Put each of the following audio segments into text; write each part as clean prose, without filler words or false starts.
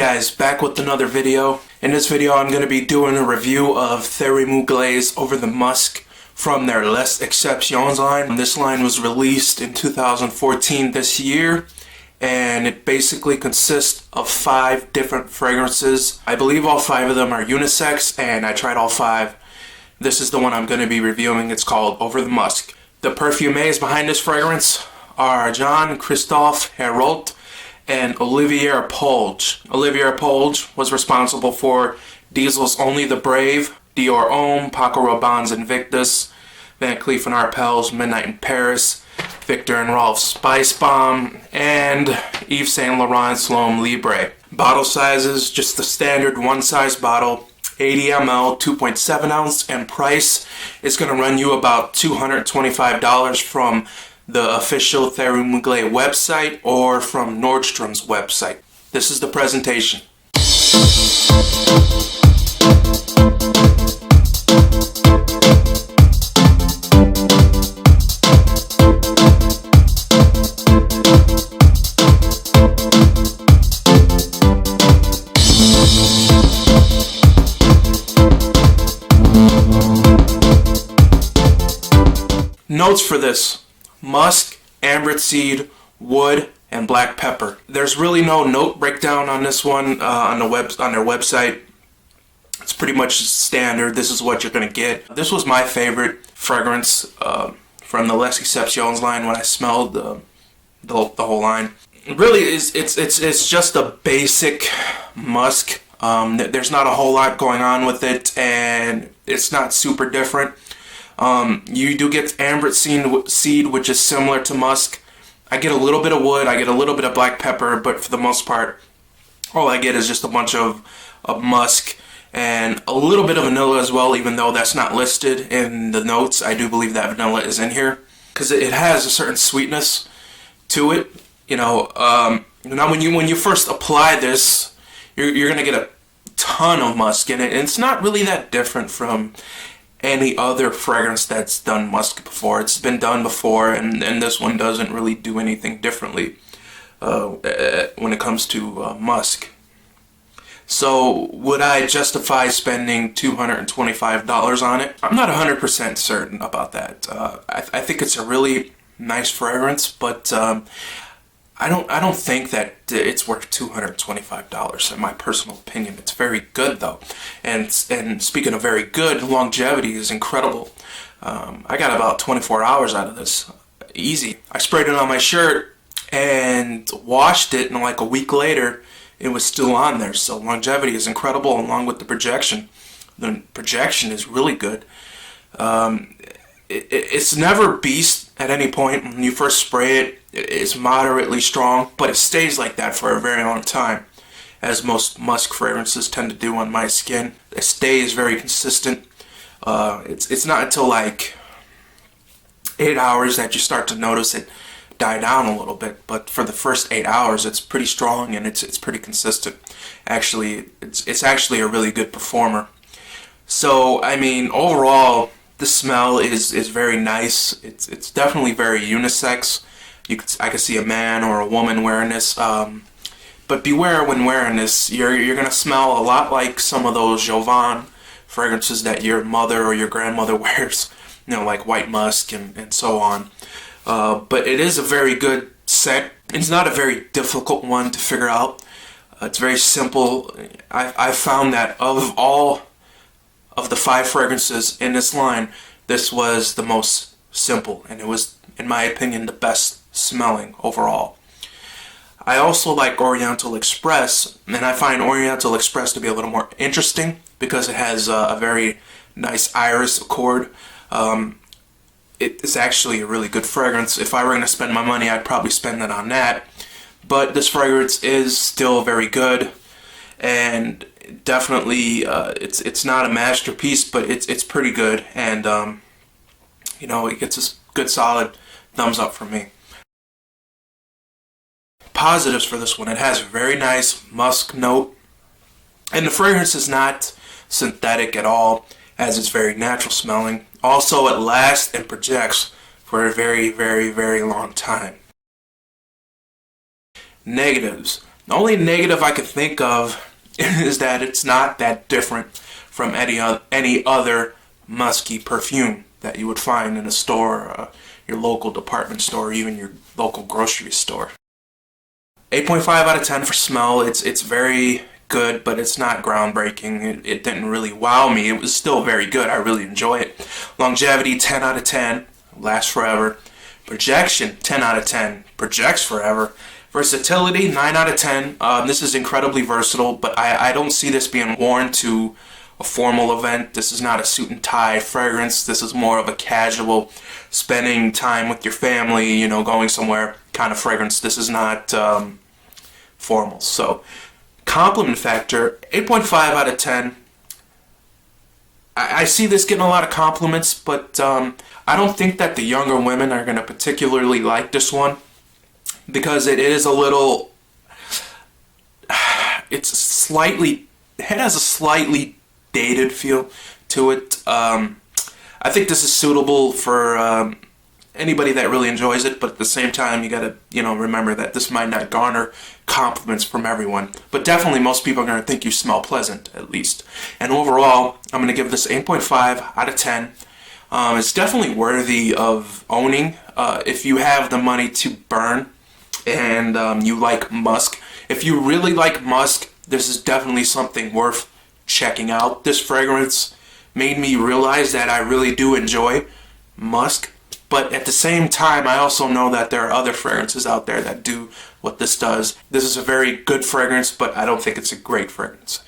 guys, back with another video. In this video I'm going to be doing a review of Thierry Mugler's Over The Musk from their Les Exceptions line. This line was released in 2014 this year, and it basically consists of 5 different fragrances. I believe all 5 of them are unisex, and I tried all 5. This is the one I'm going to be reviewing. It's called Over The Musk. The perfumers behind this fragrance are Jean-Christophe Hérault and Olivier Polge. Olivier Polge was responsible for Diesel's Only the Brave, Dior Homme, Paco Rabanne's Invictus, Van Cleef & Arpels Midnight in Paris, Victor and Rolf's Spice Bomb, and Yves Saint Laurent's L'Homme Libre. Bottle sizes, just the standard one-size bottle, 80 ml, 2.7 ounce, and price is going to run you about $225 from the official Thierry Mugler website or from Nordstrom's website. This is the presentation. Notes for this: musk, ambrette seed, wood, and black pepper. There's really no note breakdown on this one on their website. It's pretty much standard. This is what you're gonna get. This was my favorite fragrance from the Les Exceptions line when I smelled the whole line. Really, it's just a basic musk. There's not a whole lot going on with it, and it's not super different. You do get ambrette seed, which is similar to musk. I get a little bit of wood, I get a little bit of black pepper, but for the most part, all I get is just a bunch of musk and a little bit of vanilla as well, even though that's not listed in the notes. I do believe that vanilla is in here because it has a certain sweetness to it. You know, now when you first apply this, you're gonna get a ton of musk in it, and it's not really that different from any other fragrance that's done musk before. It's been done before, and this one doesn't really do anything differently when it comes to musk. So would I justify spending $225 on it? I'm not 100% certain about that. I think it's a really nice fragrance, but I don't think that it's worth $225 in my personal opinion. It's very good though, and speaking of very good, longevity is incredible. I got about 24 hours out of this, easy. I sprayed it on my shirt and washed it, and like a week later, it was still on there. So longevity is incredible, along with the projection. The projection is really good. It's never beast at any point. When you first spray it, it's moderately strong, but it stays like that for a very long time, as most musk fragrances tend to do on my skin. It stays very consistent. It's not until like 8 hours that you start to notice it die down a little bit, but for the first 8 hours it's pretty strong, and it's pretty consistent. Actually, it's actually a really good performer. So I mean, overall, the smell is very nice. It's definitely very unisex. I could see a man or a woman wearing this, but beware when wearing this. You're gonna smell a lot like some of those Jovan fragrances that your mother or your grandmother wears, you know, like white musk and so on. But it is a very good scent. It's not a very difficult one to figure out. It's very simple. I found that of all of the 5 fragrances in this line, this was the most simple, and it was, in my opinion, the best smelling overall. I also like Oriental Express, and I find Oriental Express to be a little more interesting because it has a very nice iris accord. It's actually a really good fragrance. If I were going to spend my money, I'd probably spend it on that. But this fragrance is still very good, and definitely it's not a masterpiece, but it's pretty good, and you know, it gets a good solid thumbs up from me. Positives for this one: it has a very nice musk note, and the fragrance is not synthetic at all, as it's very natural smelling. Also, it lasts and projects for a very, very, very long time. Negatives: The only negative I could think of is that it's not that different from any other musky perfume that you would find in a store, your local department store, even your local grocery store. 8.5 out of 10 for smell. It's very good, but it's not groundbreaking. It didn't really wow me. It was still very good. I really enjoy it. Longevity, 10 out of 10. Lasts forever. Projection, 10 out of 10. Projects forever. Versatility, 9 out of 10. This is incredibly versatile, but I don't see this being worn to a formal event. This is not a suit and tie fragrance. This is more of a casual, spending time with your family, you know, going somewhere kind of fragrance. This is not formal. So, compliment factor, 8.5 out of 10. I see this getting a lot of compliments, but I don't think that the younger women are going to particularly like this one, because it is a little, it has a slightly dated feel to it. I think this is suitable for anybody that really enjoys it, but at the same time, you gotta, remember that this might not garner compliments from everyone. But definitely most people are gonna think you smell pleasant, at least. And overall, I'm gonna give this 8.5 out of 10. It's definitely worthy of owning if you have the money to burn and you like musk. If you really like musk, this is definitely something worth checking out. This fragrance made me realize that I really do enjoy musk, but at the same time, I also know that there are other fragrances out there that do what this does. This is a very good fragrance, but I don't think it's a great fragrance.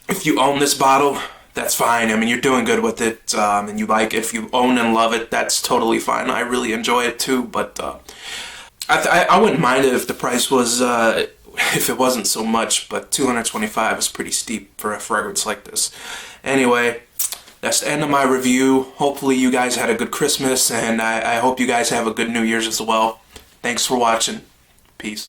If you own this bottle, that's fine. I mean, you're doing good with it, and you like it. If you own and love it, that's totally fine. I really enjoy it too, but I wouldn't mind it if the price was, if it wasn't so much, but $225 is pretty steep for a fragrance like this. Anyway, that's the end of my review. Hopefully you guys had a good Christmas, and I hope you guys have a good New Year's as well. Thanks for watching. Peace.